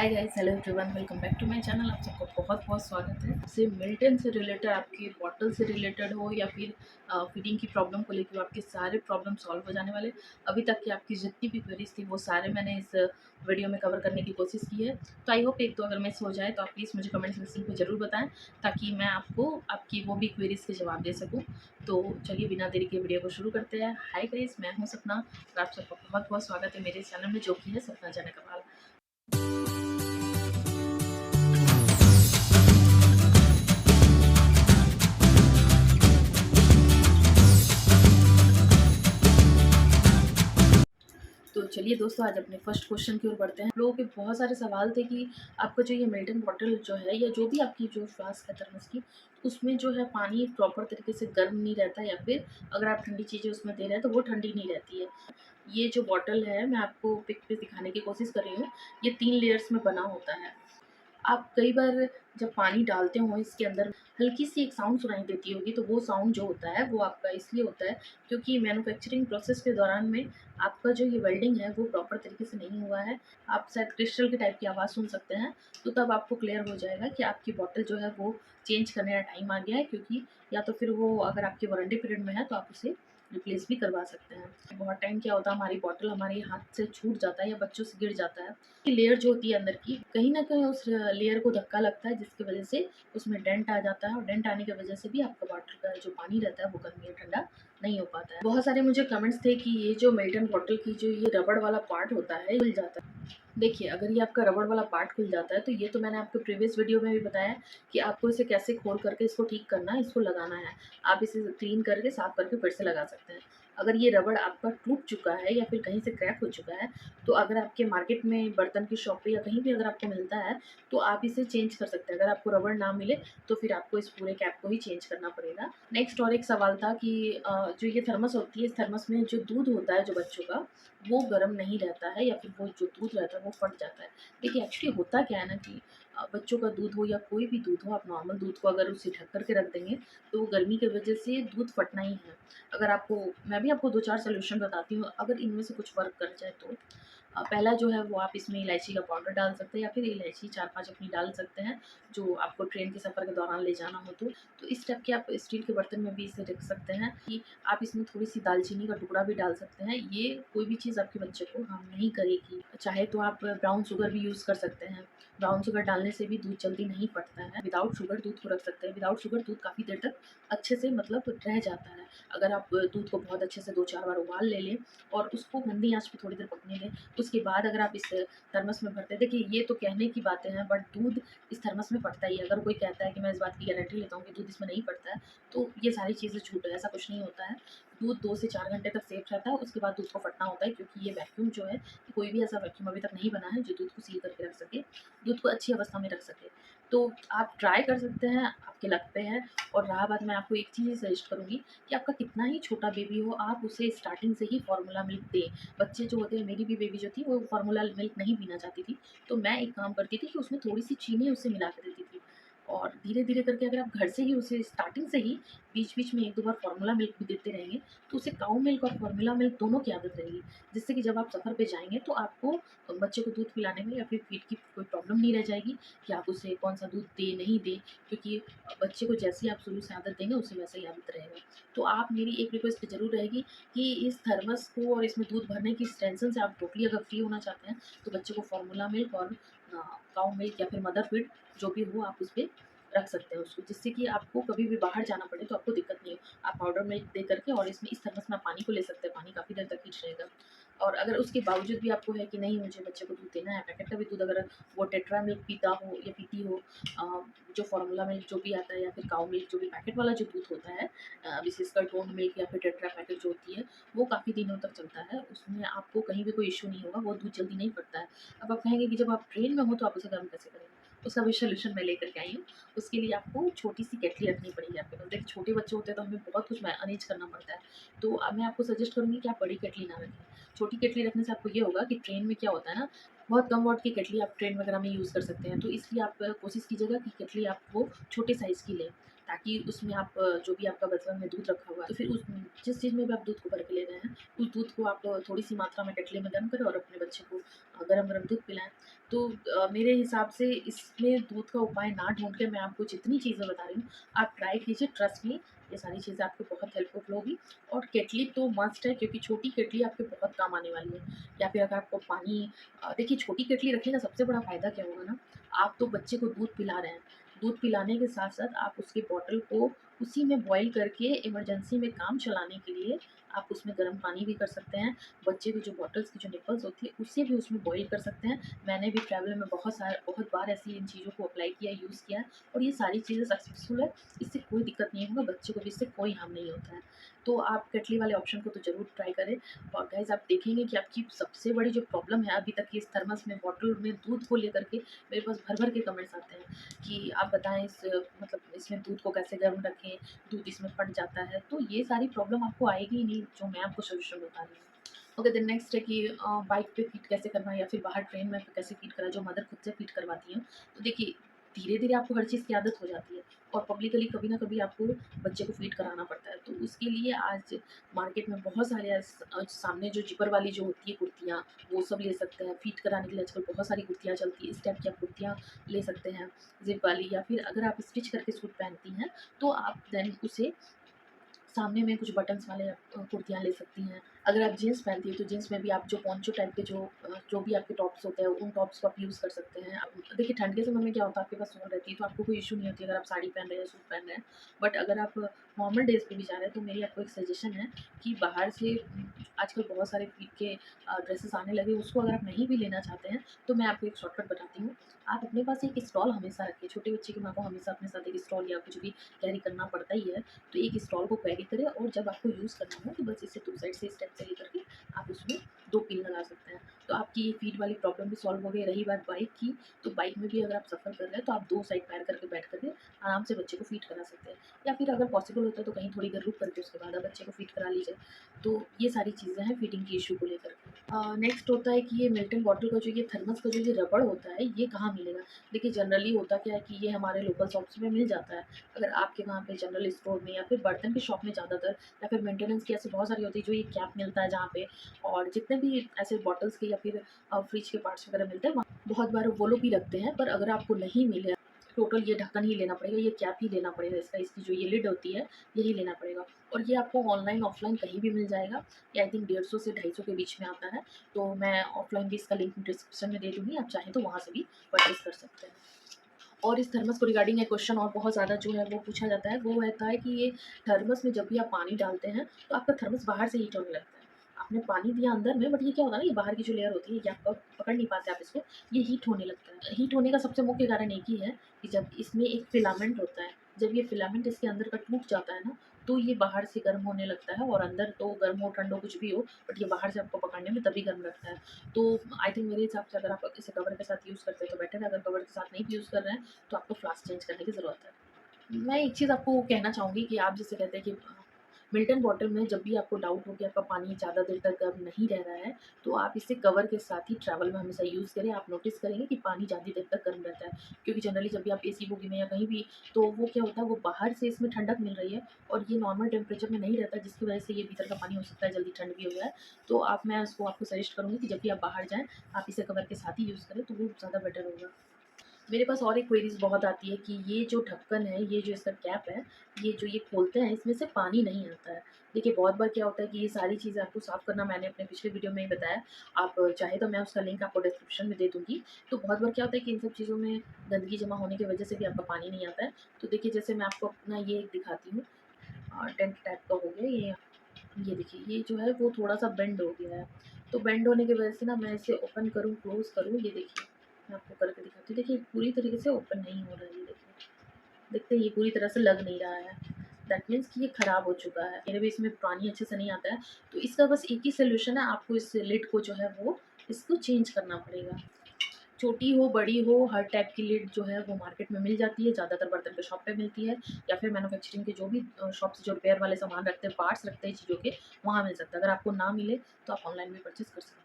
Hi guys, hello everyone, welcome back to my channel. आप सबको बहुत बहुत स्वागत है। से मिल्टन से रिलेटेड, आपकी बॉटल से रिलेटेड हो या फिर फिटिंग की प्रॉब्लम को लेकर, आपके सारे प्रॉब्लम सॉल्व हो जाने वाले। अभी तक की आपकी जितनी भी क्वेरीज थी वो सारे मैंने इस वीडियो में कवर करने की कोशिश की है। तो आई होप एक तो अगर मिस हो जाए तो आप प्लीज़ मुझे कमेंट सेक्शन में ज़रूर बताएं, ताकि मैं आपको आपकी वो भी क्वेरीज के जवाब दे सकूँ। तो चलिए बिना देरी के वीडियो को शुरू करते हैं। हाय गाइस, मैं हूँ सपना और आप सबका बहुत बहुत स्वागत है मेरे चैनल में, जो कि है सपना जाने कमाल। तो चलिए दोस्तों, आज अपने फर्स्ट क्वेश्चन की ओर बढ़ते हैं। लोगों के बहुत सारे सवाल थे कि आपका जो ये मिल्टन बॉटल जो है, या जो भी आपकी जो फ्लास्क है थर्मस की, उसमें जो है पानी प्रॉपर तरीके से गर्म नहीं रहता, या फिर अगर आप ठंडी चीज़ें उसमें दे रहे हैं तो वो ठंडी नहीं रहती है। ये जो बॉटल है, मैं आपको पिक पे दिखाने की कोशिश कर रही हूँ। ये 3 लेयर्स में बना होता है। आप कई बार जब पानी डालते हो इसके अंदर, हल्की सी एक साउंड सुनाई देती होगी, तो वो साउंड जो होता है वो आपका इसलिए होता है क्योंकि मैन्युफैक्चरिंग प्रोसेस के दौरान में आपका जो ये वेल्डिंग है वो प्रॉपर तरीके से नहीं हुआ है। आप शायद क्रिस्टल के टाइप की आवाज़ सुन सकते हैं। तो तब आपको क्लियर हो जाएगा कि आपकी बॉटल जो है वो चेंज करने का टाइम आ गया है, क्योंकि या तो फिर वो अगर आपकी वारंटी पीरियड में है तो आप उसे रिप्लेस भी करवा सकते हैं। बहुत टाइम क्या होता है, हमारी बॉटल हमारे हाथ से छूट जाता है या बच्चों से गिर जाता है। लेयर जो होती है अंदर की, कहीं ना कहीं उस लेयर को धक्का लगता है, जिसकी वजह से उसमें डेंट आ जाता है, और डेंट आने की वजह से भी आपका वाटर का जो पानी रहता है वो गर्म या ठंडा नहीं हो पाता है। बहुत सारे मुझे कमेंट्स थे कि ये जो मिल्टन बॉटल की जो ये रबड़ वाला पार्ट होता है खुल जाता है। देखिए, अगर ये आपका रबड़ वाला पार्ट खुल जाता है तो ये तो मैंने आपको प्रीवियस वीडियो में भी बताया कि आपको इसे कैसे खोल करके इसको ठीक करना है, इसको लगाना है। आप इसे क्लीन करके साफ करके फिर से लगा सकते हैं। अगर ये रबड़ आपका टूट चुका है या फिर कहीं से क्रैक हो चुका है, तो अगर आपके मार्केट में बर्तन की शॉप पे या कहीं भी अगर आपको मिलता है तो आप इसे चेंज कर सकते हैं। अगर आपको रबड़ ना मिले तो फिर आपको इस पूरे कैप को ही चेंज करना पड़ेगा। नेक्स्ट और एक सवाल था कि जो ये थर्मस होती है, इस थर्मस में जो दूध होता है जो बच्चों का, वो गर्म नहीं रहता है, या फिर वो जो दूध रहता है वो फट जाता है। देखिए, एक्चुअली होता क्या है ना कि बच्चों का दूध हो या कोई भी दूध हो, आप नॉर्मल दूध को अगर उसे ढक करके रख देंगे तो वो गर्मी की वजह से दूध फटना ही है। अगर आपको, मैं भी आपको 2-4 सॉल्यूशन बताती हूँ, अगर इनमें से कुछ वर्क कर जाए तो। पहला जो है वो आप इसमें इलायची का पाउडर डाल सकते हैं, या फिर इलायची 4-5 अपनी डाल सकते हैं, जो आपको ट्रेन के सफ़र के दौरान ले जाना हो तो। इस टाइप के आप स्टील के बर्तन में भी इसे रख सकते हैं कि आप इसमें थोड़ी-सी दालचीनी का टुकड़ा भी डाल सकते हैं। ये कोई भी चीज़ आपके बच्चे को हार्म नहीं करेगी। चाहे तो आप ब्राउन शुगर भी यूज़ कर सकते हैं। ब्राउन शुगर डालने से भी दूध जल्दी नहीं फटता है। विदाउट शुगर दूध को रख सकते हैं। विदाउट शुगर दूध काफ़ी देर तक अच्छे से मतलब रह जाता है। अगर आप दूध को बहुत अच्छे से 2-4 बार उबाल ले लें और उसको मंदी आँच पे थोड़ी देर पकने दें, उसके बाद अगर आप इस थर्मस में भरते हैं, देखिए ये तो कहने की बातें हैं, बट दूध इस थर्मस में पड़ता ही है। अगर कोई कहता है कि मैं इस बात की गारंटी लेता हूँ कि दूध इसमें नहीं पड़ता है, तो ये सारी चीज़ें झूठ है, ऐसा कुछ नहीं होता है। दूध 2 से 4 घंटे तक सेफ रहता है, उसके बाद दूध को फटना होता है, क्योंकि ये वैक्यूम जो है, कोई भी ऐसा वैक्यूम अभी तक नहीं बना है जो दूध को सील करके रख सके, दूध को अच्छी अवस्था में रख सके। तो आप ट्राई कर सकते हैं, आपके लक पे है। और रहा बात, मैं आपको एक चीज़ सजेस्ट करूँगी कि आपका कितना ही छोटा बेबी हो, आप उसे स्टार्टिंग से ही फॉर्मूला मिल्क दें। बच्चे जो होते हैं, मेरी भी बेबी जो थी वो फॉर्मूला मिल्क नहीं पीना चाहती थी, तो मैं एक काम करती थी कि उसमें थोड़ी-सी चीनी उसे मिला के देती थी। और धीरे-धीरे करके अगर आप घर से ही उसे स्टार्टिंग से ही बीच-बीच में 1-2 बार फॉर्मूला मिल्क भी देते रहेंगे, तो उसे काऊ मिल्क और फॉर्मूला मिल्क दोनों की आदत रहेगी। जिससे कि जब आप सफ़र पे जाएँगे तो आपको बच्चे को दूध पिलाने में या फिर फीड की कोई प्रॉब्लम नहीं रह जाएगी कि आप उसे कौन-सा दूध दें, नहीं दें, क्योंकि बच्चे को जैसी आप शुरू से आदत देंगे, उसे वैसा ही आदत रहेगा। तो आप, मेरी एक रिक्वेस्ट ज़रूर रहेगी कि इस थर्मस को और इसमें दूध भरने की इस टेंशन से आप टोटली अगर फ्री होना चाहते हैं, तो बच्चे को फॉर्मूला मिल्क और काऊ मिल्क या फिर मदर फीड जो भी हो, आप उसपे रख सकते हैं उसको, जिससे कि आपको कभी भी बाहर जाना पड़े तो आपको दिक्कत नहीं हो। आप पाउडर मिल्क दे करके और इसमें इस थर्मस में आप पानी को ले सकते हैं, पानी काफ़ी देर तक हीट रहेगा। और अगर उसके बावजूद भी आपको है कि नहीं, मुझे बच्चे को दूध देना है, पैकेट का भी दूध अगर वो टेट्रा मिल्क पीता हो या पीती हो, जो फॉर्मूला मिल्क जो भी आता है, या फिर काऊ मिल्क जो भी पैकेट वाला जो दूध होता है, विशेषकर टोन मिल्क या फिर टेट्रा पैकेट जो होती है, वो काफ़ी दिनों तक चलता है, उसमें आपको कहीं भी कोई इश्यू नहीं होगा, वो दूध जल्दी नहीं फटता है। अब आप कहेंगे कि जब आप ट्रेन में हो तो आप उसे गर्म कैसे करेंगे? उसका भी सॉल्यूशन मैं लेकर के आई हूँ। उसके लिए आपको छोटी-सी केटली रखनी पड़ेगी आपके पास। देखिए, छोटे बच्चे होते हैं तो हमें बहुत कुछ मैनेज करना पड़ता है। तो मैं आपको सजेस्ट करूँगी कि आप बड़ी केटली ना रखें। छोटी केटली रखने से आपको ये होगा कि ट्रेन में क्या होता है ना, बहुत कम वॉट की केटली आप ट्रेन वगैरह में यूज़ कर सकते हैं। तो इसलिए आप कोशिश कीजिएगा कि केटली आप वो छोटे साइज़ की लें, ताकि उसमें आप जो भी आपका बर्तन में दूध रखा हुआ है, तो फिर उस जिस चीज़ में भी आप दूध को भर के ले रहे हैं, उस दूध को आप थोड़ी-सी मात्रा में केतली में गर्म करें और अपने बच्चे को गरम-गरम दूध पिलाएँ। तो मेरे हिसाब से इसमें दूध का उपाय ना ढूँढ के मैं आपको जितनी चीज़ें बता रही हूँ, आप ट्राई कीजिए, ट्रस्ट मी ये सारी चीज़ें आपको बहुत हेल्पफुल होगी। और केतली तो मस्ट है, क्योंकि छोटी केतली आपके बहुत काम आने वाली है। या फिर अगर आपको पानी देखिए, छोटी केतली रखने का सबसे बड़ा फ़ायदा क्या होगा ना, आप तो बच्चे को दूध पिला रहे हैं, दूध पिलाने के साथ-साथ आप उसकी बॉटल को उसी में बॉयल करके इमरजेंसी में काम चलाने के लिए आप उसमें गर्म पानी भी कर सकते हैं। बच्चे की जो बॉटल्स की जो निप्पल्स होती है, उसे भी उसमें बॉयल कर सकते हैं। मैंने भी ट्रैवल में बहुत बार ऐसी इन चीज़ों को अप्लाई किया, यूज़ किया है, और ये सारी चीज़ें सक्सेसफुल है। इससे कोई दिक्कत नहीं होगा, बच्चे को भी इससे कोई हार्म नहीं होता है। तो आप केतली वाले ऑप्शन को तो ज़रूर ट्राई करें। और गाइज़, आप देखेंगे कि आपकी सबसे बड़ी जो प्रॉब्लम है अभी तक की, इस थर्मस में बॉटल में दूध को लेकर के मेरे पास भर-भर के कमेंट्स आते हैं कि आप बताएँ इस मतलब इसमें दूध को कैसे गर्म रखें, दूध इसमें फट जाता है। तो ये सारी प्रॉब्लम आपको आएगी ही नहीं, जो मैं आपको सॉल्यूशन बता रही हूँ। ओके, देन नेक्स्ट है कि बाइक पे फ़ीड कैसे करना है या फिर बाहर ट्रेन में कैसे फ़ीड कराएँ, जो मदर खुद से फ़ीड करवाती हैं। तो देखिए, धीरे-धीरे आपको हर चीज़ की आदत हो जाती है, और पब्लिकली कभी न कभी आपको बच्चे को फ़ीड कराना पड़ता है। तो उसके लिए आज मार्केट में बहुत सारे सामने जो ज़िपर वाली जो होती है कुर्तियाँ, वो सब ले सकते हैं। फ़ीड कराने के लिए आजकल बहुत सारी कुर्तियाँ चलती हैं, इस टाइप की आप कुर्तियाँ ले सकते हैं, ज़िप वाली। या फिर अगर आप स्टिच करके सूट पहनती हैं, तो आप देन उसे सामने में कुछ बटन्स वाले कुर्तियाँ ले सकती हैं। अगर आप जीन्स पहनती हैं, तो जीन्स में भी आप जो पोंचो टाइप के जो भी आपके टॉप्स होते हैं, उन टॉप्स को आप यूज़ कर सकते हैं। अब देखिए, ठंड के समय में क्या होता है, आपके पास शॉल रहती है, तो आपको कोई इश्यू नहीं होती अगर आप साड़ी पहन रहे हैं या सूट पहन रहे हैं। बट अगर आप नॉर्मल डेज़ पे भी जा रहे हैं, तो मेरी आपको एक सजेशन है कि बाहर से आजकल बहुत सारे फीट के ड्रेसेस आने लगे, उसको अगर आप नहीं भी लेना चाहते हैं, तो मैं आपको एक शॉर्टकट बताती हूँ। आप अपने पास एक स्टॉल हमेशा रखिए। छोटे बच्चे की माँ को हमेशा अपने साथ एक स्टॉल या कुछ भी कैरी करना पड़ता ही है। तो एक स्टॉल को कैरी करें, और जब आपको यूज़ करना हो, तो बस इसे 2 साइड से स्टेप से लेकर के आप उसमें 2 पिन लगा सकते हैं। तो आपकी ये फीट वाली प्रॉब्लम भी सॉल्व हो गई। रही बात बाइक की, तो बाइक में भी अगर आप सफ़र कर रहे हैं, तो आप 2 साइड पैर करके बैठ करके आराम से बच्चे को फीड करा सकते हैं। या फिर अगर पॉसिबल होता है, तो कहीं थोड़ी देर रुक करके उसके बाद आप बच्चे को फीड करा लीजिए। तो ये सारी चीज़ें हैं फीडिंग की इश्यू को लेकर। नेक्स्ट होता है कि ये मिल्टन बॉटल का जो ये थर्मस का जो ये रबड़ होता है, ये कहाँ मिलेगा? देखिए, जनरली होता क्या है कि ये हमारे लोकल शॉप्स में मिल जाता है। अगर आपके वहाँ पे जनरल स्टोर में या फिर बर्तन की शॉप में ज़्यादातर, या फिर मेंटेनेंस की ऐसी बहुत सारी होती है जो ये कैप मिलता है जहाँ पे, और जितने भी ऐसे बॉटल्स के या फिर फ्रिज के पार्ट्स वगैरह मिलते हैं, वहाँ बहुत बार वो लोग भी रखते हैं। पर अगर आपको नहीं मिले, टोटल ये ढक्कन ही लेना पड़ेगा, ये कैप ही लेना पड़ेगा इसका, इसकी जो ये लिड होती है, यही लेना पड़ेगा। और ये आपको ऑनलाइन ऑफलाइन कहीं भी मिल जाएगा। ये आई थिंक 150 से 250 के बीच में आता है। तो मैं ऑफलाइन भी इसका लिंक डिस्क्रिप्शन में दे दूँगी, आप चाहें तो वहाँ से भी परचेज़ कर सकते हैं। और इस थर्मस को रिगार्डिंग एक क्वेश्चन और बहुत ज़्यादा जो है वो पूछा जाता है, वो रहता है कि ये थर्मस में जब भी आप पानी डालते हैं, तो आपका थर्मस बाहर से हीट होने लगता है। आपने पानी दिया अंदर में, बट ये क्या होता है ना, ये बाहर की जो लेयर होती है, ये आप पकड़ नहीं पाते आप इसको, ये हीट होने लगता है। हीट होने का सबसे मुख्य कारण एक ही है कि जब इसमें एक फिलामेंट होता है, जब ये फिलामेंट इसके अंदर का टूट जाता है ना, तो ये बाहर से गर्म होने लगता है, और अंदर तो गर्म हो, ठंड हो, कुछ भी हो, बट ये बाहर से आपको पकड़ने में तभी गर्म लगता है। तो आई थिंक मेरे हिसाब से अगर आप इसे कवर के साथ यूज़ करते हैं, तो बेटर है। अगर कवर के साथ नहीं भी यूज़ कर रहे हैं, तो आपको फ्लास्क चेंज करने की ज़रूरत है। मैं एक चीज़ आपको कहना चाहूँगी कि आप जैसे कहते हैं कि मिल्टन बॉटल में जब भी आपको डाउट हो कि आपका पानी ज़्यादा देर तक गर्म नहीं रह रहा है, तो आप इसे कवर के साथ ही ट्रैवल में हमेशा यूज़ करें। आप नोटिस करेंगे कि पानी ज़्यादा देर तक गर्म रहता है, क्योंकि जनरली जब भी आप एसी बोगी में या कहीं भी, तो वो क्या होता है, वो बाहर से इसमें ठंडक मिल रही है, और ये नॉर्मल टेम्परेचर में नहीं रहता, जिसकी वजह से ये भीतर का पानी हो सकता है जल्दी ठंड भी हो जाए। तो मैं उसको आपको सजेस्ट करूँगी कि जब भी आप बाहर जाएँ, आप इसे कवर के साथ ही यूज़ करें, तो वो ज़्यादा बेटर होगा। मेरे पास और एक क्वेरीज़ बहुत आती है कि ये जो ढक्कन है, ये जो इसका कैप है, ये जो ये खोलते हैं, इसमें से पानी नहीं आता है। देखिए, बहुत बार क्या होता है कि ये सारी चीज़ें आपको साफ़ करना मैंने अपने पिछले वीडियो में ही बताया। आप चाहे तो मैं उसका लिंक आपको डिस्क्रिप्शन में दे दूँगी। तो बहुत बार क्या होता है कि इन सब चीज़ों में गंदगी जमा होने की वजह से भी आपका पानी नहीं आता है। तो देखिए, जैसे मैं आपको अपना ये एक दिखाती हूँ, टेंट टाइप का हो गया ये। ये देखिए, ये जो है वो थोड़ा-सा बेंड हो गया है। तो बेंड होने की वजह से ना, मैं इसे ओपन करूँ, क्लोज़ करूँ, ये देखिए, मैं आपको करके दिखाती हूँ। देखिए, पूरी तरीके से ओपन नहीं हो रहा है, ये देखिए। देखते हैं, ये पूरी तरह से लग नहीं रहा है। दैट मीन्स कि ये खराब हो चुका है। मेरे भी इसमें पानी अच्छे से नहीं आता है। तो इसका बस एक ही सॉल्यूशन है, आपको इस लिड को जो है वो इसको चेंज करना पड़ेगा। छोटी हो, बड़ी हो, हर टाइप की लिड जो है वो मार्केट में मिल जाती है। ज़्यादातर बर्तन के शॉप पे मिलती है, या फिर मैन्युफैक्चरिंग के जो भी शॉप्स जो रिपेयर वाले सामान रखते हैं, पार्ट्स रखते हैं चीज़ों के, वहाँ मिल सकता है। अगर आपको ना मिले, तो आप ऑनलाइन भी परचेज़ कर सकते हैं।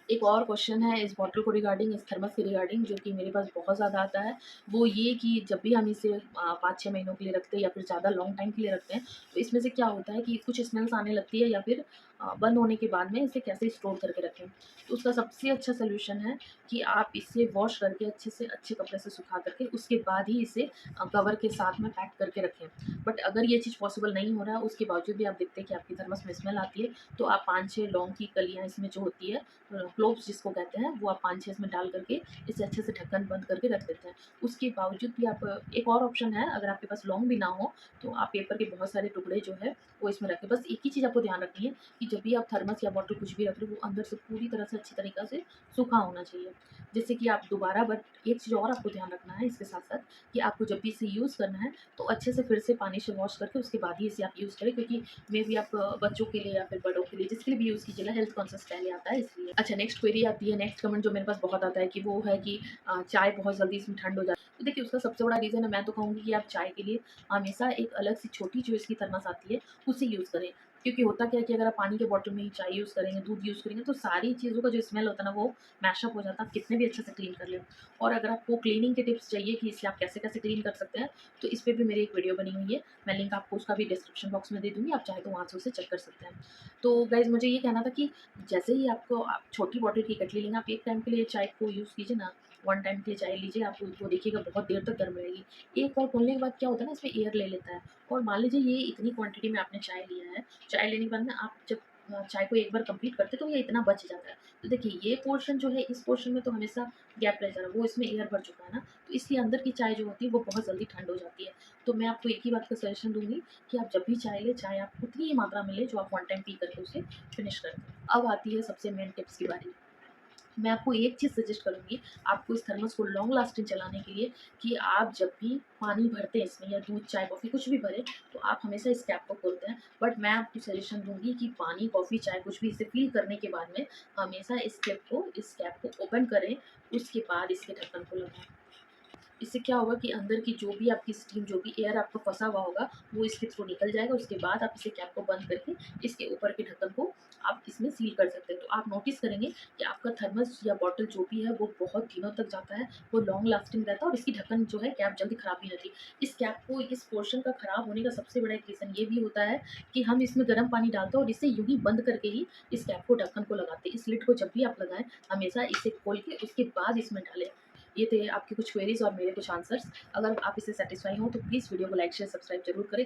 एक और क्वेश्चन है इस बॉटल को रिगार्डिंग, इस थर्मस के रिगार्डिंग, जो कि मेरे पास बहुत ज़्यादा आता है। वो ये कि जब भी हम इसे 5-6 महीनों के लिए रखते हैं या फिर ज़्यादा लॉन्ग टाइम के लिए रखते हैं, तो इसमें से क्या होता है कि कुछ स्मेल्स आने लगती है या फिर बंद होने के बाद में इसे कैसे स्टोर करके रखें। तो उसका सबसे अच्छा सॉल्यूशन है कि आप इसे वॉश करके अच्छे से अच्छे कपड़े से सुखा करके उसके बाद ही इसे कवर के साथ में पैक करके रखें। बट अगर ये चीज़ पॉसिबल नहीं हो रहा है, उसके बावजूद भी आप देखते हैं कि आपकी थर्मस में स्मेल आती है, तो आप 5-6 लौंग की कलियाँ इसमें जो होती है, क्लोव्स जिसको कहते हैं, वो आप 5-6 इसमें डाल करके इसे अच्छे से ढक्कन बंद करके रख देते हैं। उसके बावजूद भी आप एक और ऑप्शन है, अगर आपके पास लौंग भी ना हो, तो आप पेपर के बहुत सारे टुकड़े जो है वो इसमें रखें। बस एक ही चीज़ आपको ध्यान रखनी है कि जब भी आप थर्मस या बॉटल कुछ भी रख रहे हो, वो अंदर से पूरी तरह से अच्छी तरीक़ा से सूखा होना चाहिए। जिससे कि आप दोबारा, बट एक चीज़ और आपको ध्यान रखना है इसके साथ-साथ, कि आपको जब भी इसे यूज़ करना है, तो अच्छे से फिर से पानी से वॉश करके उसके बाद ही इसे आप यूज़ करें, क्योंकि मेबी आप बच्चों के लिए या फिर बड़ों के लिए, जिसके लिए भी यूज़ कीजिएगा, हेल्थ कॉन्शियस पहले आता है इसलिए। अच्छा, नेक्स्ट क्वेरी आती है, नेक्स्ट कमेंट जो मेरे पास बहुत आता है कि वो है कि चाय बहुत जल्दी इसमें ठंड हो जाती है। तो देखिए, उसका सबसे बड़ा रीज़न है, मैं तो कहूँगी कि आप चाय के लिए हमेशा एक अलग सी छोटी जो इसकी थर्मस आती है, उसे यूज़ करें। क्योंकि होता क्या है कि अगर आप पानी के बॉटल में ही चाय यूज़ करेंगे, दूध यूज़ करेंगे, तो सारी चीज़ों का जो स्मेल होता है ना, वो मैशअप हो जाता है, आप कितने भी अच्छे से क्लीन कर लें। और अगर आपको क्लीनिंग के टिप्स चाहिए कि इसे आप कैसे-कैसे क्लीन कर सकते हैं, तो इस पे भी मेरी एक वीडियो बनी हुई है। मैं लिंक आपको उसका भी डिस्क्रिप्शन बॉक्स में दे दूँगी, आप चाहे तो वहाँ से उसे चेक कर सकते हैं। तो गाइज़, मुझे ये कहना था कि जैसे ही आपको आप छोटी बॉटल की केटली लेंगे, आप एक टाइम के लिए चाय को यूज़ कीजिए ना, वन टाइम के लिए चाय लीजिए, आप वो देखिएगा बहुत देर तक गर्म रहेगी। एक बार खोलने के बाद क्या होता है ना, इसमें एयर ले लेता है, और मान लीजिए ये इतनी क्वांटिटी में आपने चाय लिया है, चाय लेने के बाद में आप जब चाय को एक बार कंप्लीट करते हैं, तो ये इतना बच जाता है। तो देखिए, ये पोर्शन जो है, इस पोर्शन में तो हमेशा गैप रह जा रहा है, वो इसमें एयर भर चुका है ना, तो इसलिए अंदर की चाय जो होती है वो बहुत जल्दी ठंड हो जाती है। तो मैं आपको एक ही बात का सजेशन दूँगी कि आप जब भी चाय लें, चाय आप उतनी ही मात्रा में लें जो आप वन टाइम पी करके उसे फिनिश कर दें। अब आती है सबसे मेन टिप्स की बारी। मैं आपको एक चीज़ सजेस्ट करूँगी, आपको इस थर्मस को लॉन्ग लास्टिंग चलाने के लिए, कि आप जब भी पानी भरते हैं इसमें, या दूध, चाय, कॉफ़ी कुछ भी भरें, तो आप हमेशा इस कैप को खोलते हैं। बट मैं आपको सजेशन दूँगी कि पानी, कॉफ़ी, चाय कुछ भी इसे फ़िल करने के बाद में हमेशा इस कैप को ओपन करें, उसके बाद इसके ढक्कन को लगाएँ। इससे क्या होगा कि अंदर की जो भी आपकी स्टीम, जो भी एयर आपका फँसा हुआ होगा, वो इसके थ्रू निकल जाएगा। उसके बाद आप इसे कैप को बंद करके इसके ऊपर के ढक्कन को आप इसमें सील कर सकते हैं। तो आप नोटिस करेंगे कि आपका थर्मस या बॉटल जो भी है, वो बहुत दिनों तक जाता है, वो लॉन्ग लास्टिंग रहता है, और इसकी ढक्कन जो है, कैप जल्दी खराब नहीं रहती। इस कैप को, इस पोर्शन का खराब होने का सबसे बड़ा एक रीज़न ये भी होता है कि हम इसमें गर्म पानी डालते हैं और इसे यूँ ही बंद करके ही इस कैप को, ढक्कन को लगाते हैं। इस लिड को जब भी आप लगाएँ, हमेशा इसे खोल के उसके बाद इसमें डालें। ये थे आपकी कुछ क्वेरीज़ और मेरे कुछ आंसर्स। अगर आप इससे सैटिस्फाई हों, तो प्लीज़ वीडियो को लाइक, शेयर, सब्सक्राइब ज़रूर करें।